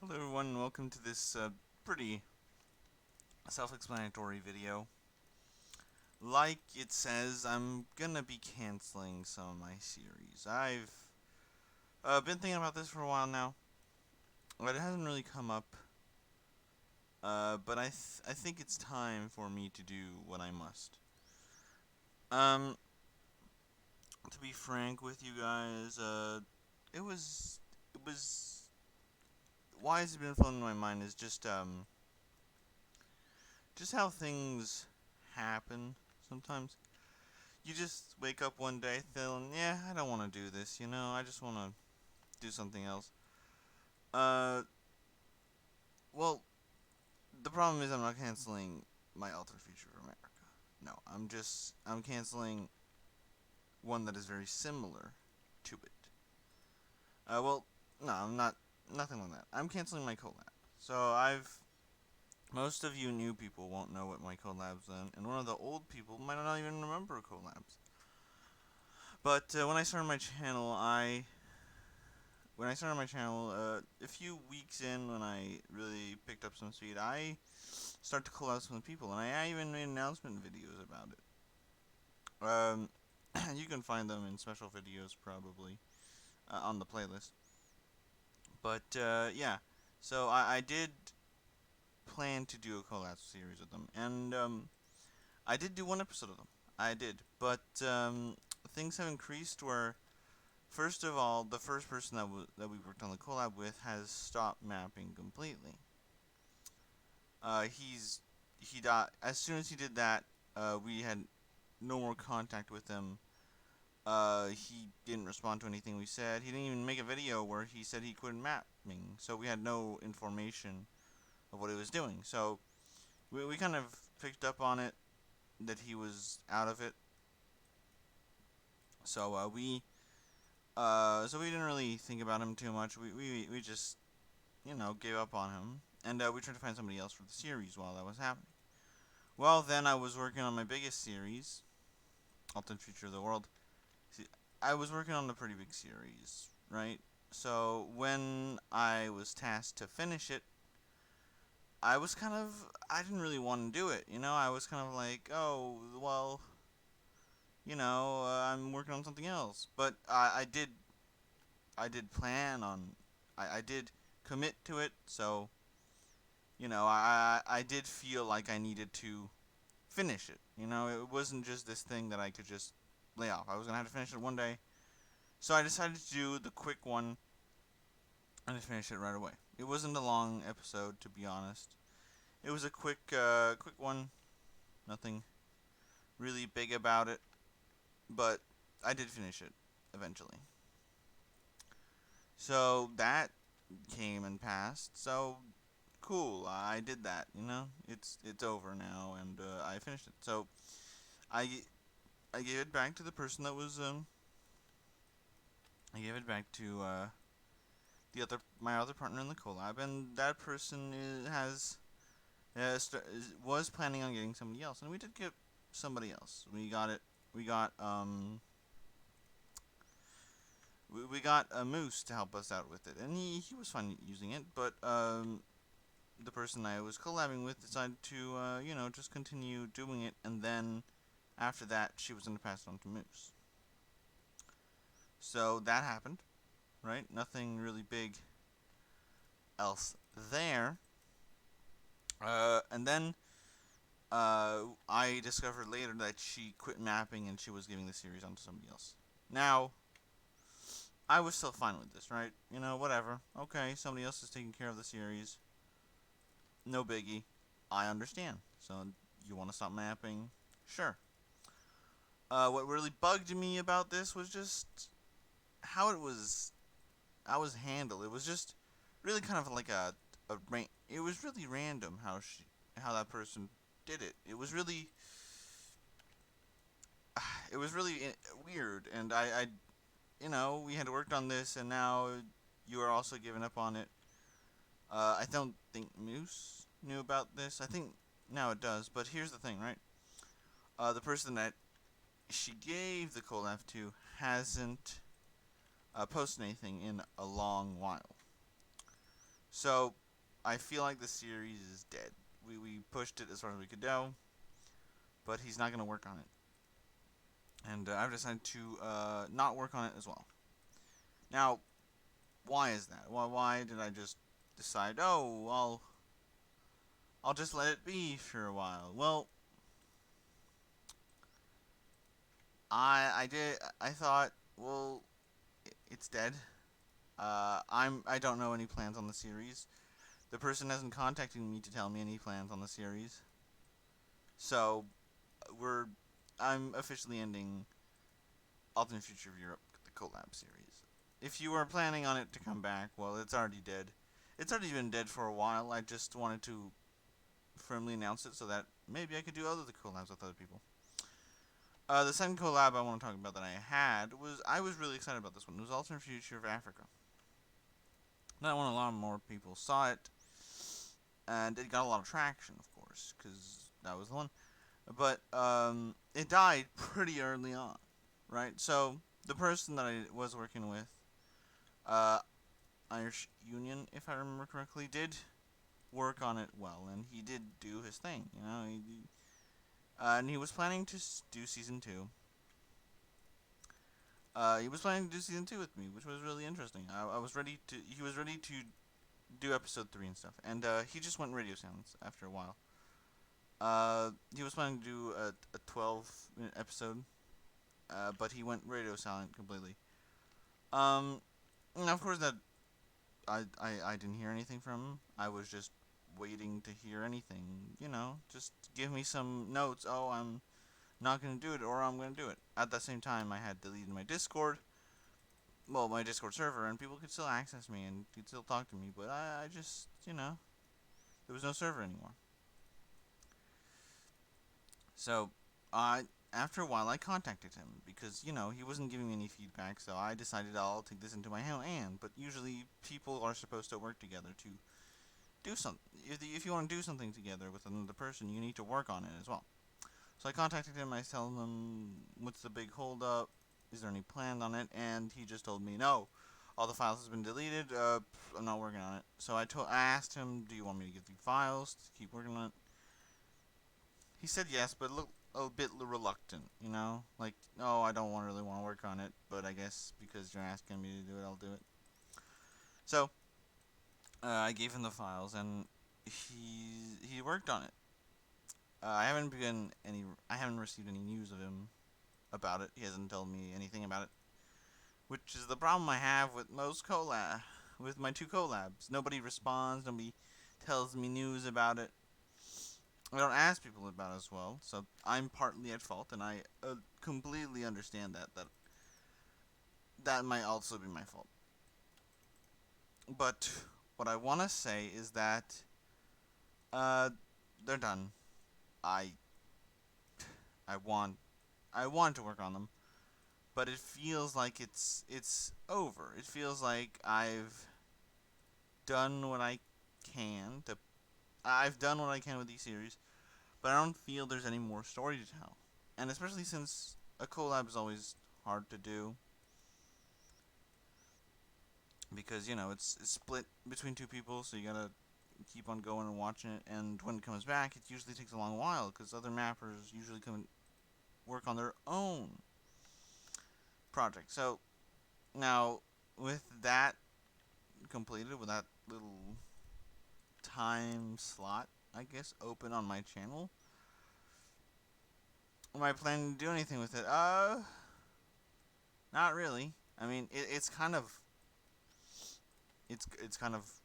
Hello everyone, and welcome to this pretty self-explanatory video. Like it says, I'm gonna be canceling some of my series. I've been thinking about this for a while now, but it hasn't really come up. But I think it's time for me to do what I must. Um, to be frank with you guys, it was it was why has it been floating in my mind is just how things happen sometimes. You just wake up one day feeling, yeah, I don't want to do this, I just want to do something else. Uh, well, the problem is I'm not canceling my Alternate Future of America. No, I'm canceling one that is very similar to it. Well, no, I'm not, nothing like that. I'm canceling my collab. So most of you new people won't know what my collabs then, and one of the old people might not even remember collabs. But when I started my channel, a few weeks in, when I really picked up some speed, I started to collab with people, and I even made announcement videos about it. You can find them in special videos probably on the playlist. But yeah, so I did plan to do a collab series with them, and I did do one episode of them. I did, but things have increased where first of all, the first person that we worked on the collab with has stopped mapping completely. He died as soon as he did that. We had no more contact with him. He didn't respond to anything we said. He didn't even make a video where he said he quit mapping. So we had no information of what he was doing. So we kind of picked up on it that he was out of it. So we didn't really think about him too much. We just gave up on him, and we tried to find somebody else for the series while that was happening. Well, then I was working on my biggest series, Alternate Future of the World. See, I was working on a pretty big series, right? So when I was tasked to finish it, I didn't really want to do it, I was kind of like, oh, well, I'm working on something else. But I did plan on, I did commit to it, so, I did feel like I needed to finish it. It wasn't just this thing that I could just lay off. I was gonna have to finish it one day, so I decided to do the quick one and to finish it right away. It wasn't a long episode, to be honest. It was a quick one. Nothing really big about it, but I did finish it eventually. So that came and passed. So cool. I did that. It's over now, and I finished it. So I I gave it back to the person that was I gave it back to my other partner in the collab, and that person was planning on getting somebody else, and we did get somebody else. We got it. We got we got a Moose to help us out with it, and he was fine using it, but the person I was collabing with decided to just continue doing it, and then after that she was going to pass it on to Moose. So that happened, right? Nothing really big else there. And then I discovered later that she quit mapping and she was giving the series on to somebody else. Now, I was still fine with this, right? Whatever. Okay, somebody else is taking care of the series. No biggie. I understand. So, you want to stop mapping? Sure. What really bugged me about this was just how I was handled. It was just really kind of like it was really random how that person did it. It was really weird, and we had worked on this, and now you are also giving up on it. I don't think Moose knew about this. I think now it does, but here's the thing, right? The person that she gave the collab to hasn't posted anything in a long while. So I feel like the series is dead. We pushed it as far as we could go, but he's not going to work on it. And I've decided to not work on it as well. Now, why is that? Why did I just decide, oh, I'll just let it be for a while? Well, I thought, well, it's dead. I don't know any plans on the series. The person hasn't contacted me to tell me any plans on the series. So we're I'm officially ending Alternate Future of Europe, the collab series. If you were planning on it to come back, well, it's already dead. It's already been dead for a while. I just wanted to firmly announce it so that maybe I could do other collabs with other people. The second collab I want to talk about that I was really excited about this one. It was Alternate Future of Africa. That one, a lot more people saw it, and it got a lot of traction, of course, because that was the one. But it died pretty early on, right? So the person that I was working with, uh, Irish Union, if I remember correctly, did work on it well, and he did do his thing. And he was planning to do season two. He was planning to do season two with me, which was really interesting. I was ready to. He was ready to do episode 3 and stuff, and he just went radio silence after a while. He was planning to do a 12-minute episode, but he went radio silent completely. And of course that I didn't hear anything from him. I was just waiting to hear anything. Just give me some notes. Oh, I'm not gonna do it, or I'm gonna do it. At the same time, I had deleted my Discord. Well, my Discord server, and people could still access me and could still talk to me. But I just, there was no server anymore. So, after a while, I contacted him because he wasn't giving me any feedback. So I decided I'll take this into my own hand. But usually, people are supposed to work together to do something. If you want to do something together with another person, you need to work on it as well. So I contacted him. I told him, "What's the big holdup? Is there any plan on it?" And he just told me, "No, all the files has been deleted. I'm not working on it." So I asked him, "Do you want me to give you files to keep working on it?" He said yes, but looked a bit reluctant. Like, "Oh, I don't really want to work on it, but I guess because you're asking me to do it, I'll do it." So I gave him the files, and he worked on it. I haven't received any news of him about it. He hasn't told me anything about it, which is the problem I have with with my two collabs. Nobody responds. Nobody tells me news about it. I don't ask people about it as well, so I'm partly at fault, and I completely understand that might also be my fault. But what I want to say is that uh, they're done. I I want I want to work on them, but it feels like it's over. It feels like done what I can to I've done what I can with these series, but I don't feel there's any more story to tell. And especially since a collab is always hard to do because it's split between two people, so you gotta keep on going and watching it. And when it comes back, it usually takes a long while because other mappers usually come and work on their own project. So now with that completed, with that little time slot, I guess, open on my channel, am I planning to do anything with it? Not really. I mean, it's kind of, it's kind of,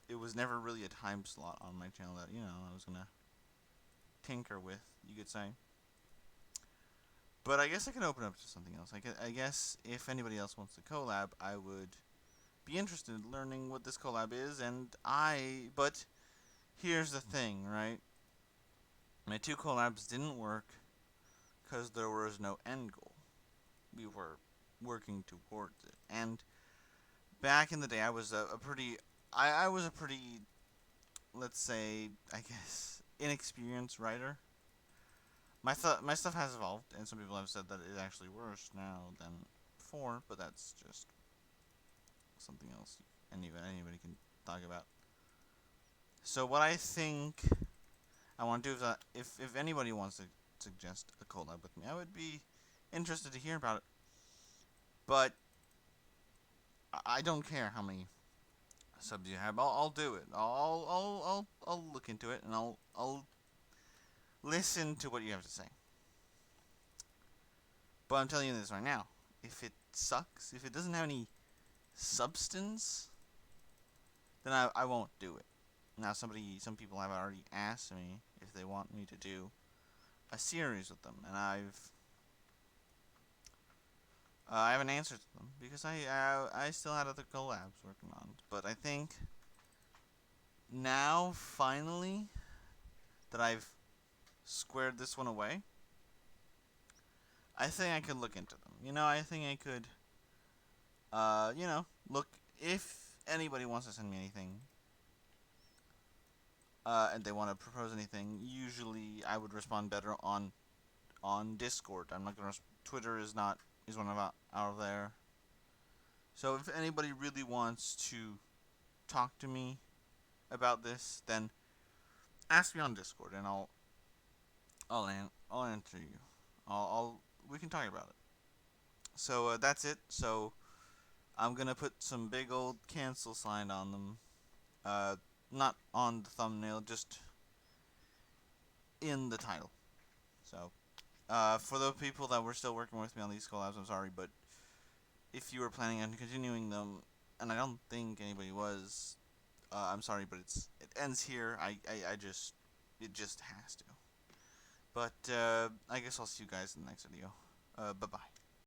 it was never really a time slot on my channel that I was gonna tinker with, you could say. But I guess I could open up to something else. I guess if anybody else wants to collab, I would be interested in learning what this collab is. But here's the thing, right? My two collabs didn't work because there was no end goal. We were working towards it. And back in the day, I was a pretty, I was a pretty, let's say, I guess, inexperienced writer. My stuff has evolved, and some people have said that it's actually worse now than before, but that's just something else anybody can talk about. So what I think I want to do is, if anybody wants to suggest a collab with me, I would be interested to hear about it. But I don't care how many subs you have. I'll do it. I'll look into it, and I'll listen to what you have to say. But I'm telling you this right now. If it sucks, if it doesn't have any substance, then I won't do it. Now some people have already asked me if they want me to do a series with them, and I haven't answered to them because I still had other collabs working on. But I think now finally that I've squared this one away, I think I could look into them. I think I could look if anybody wants to send me anything, and they want to propose anything. Usually, I would respond better on Discord. I'm not gonna. Twitter is one of out of there. So if anybody really wants to talk to me about this, then ask me on Discord, and I'll answer you. We can talk about it. So that's it. So I'm gonna put some big old cancel sign on them. Not on the thumbnail, just in the title. So, for the people that were still working with me on these collabs, I'm sorry, but if you were planning on continuing them, and I don't think anybody was, I'm sorry, but it ends here. It just has to. But I guess I'll see you guys in the next video. Bye bye.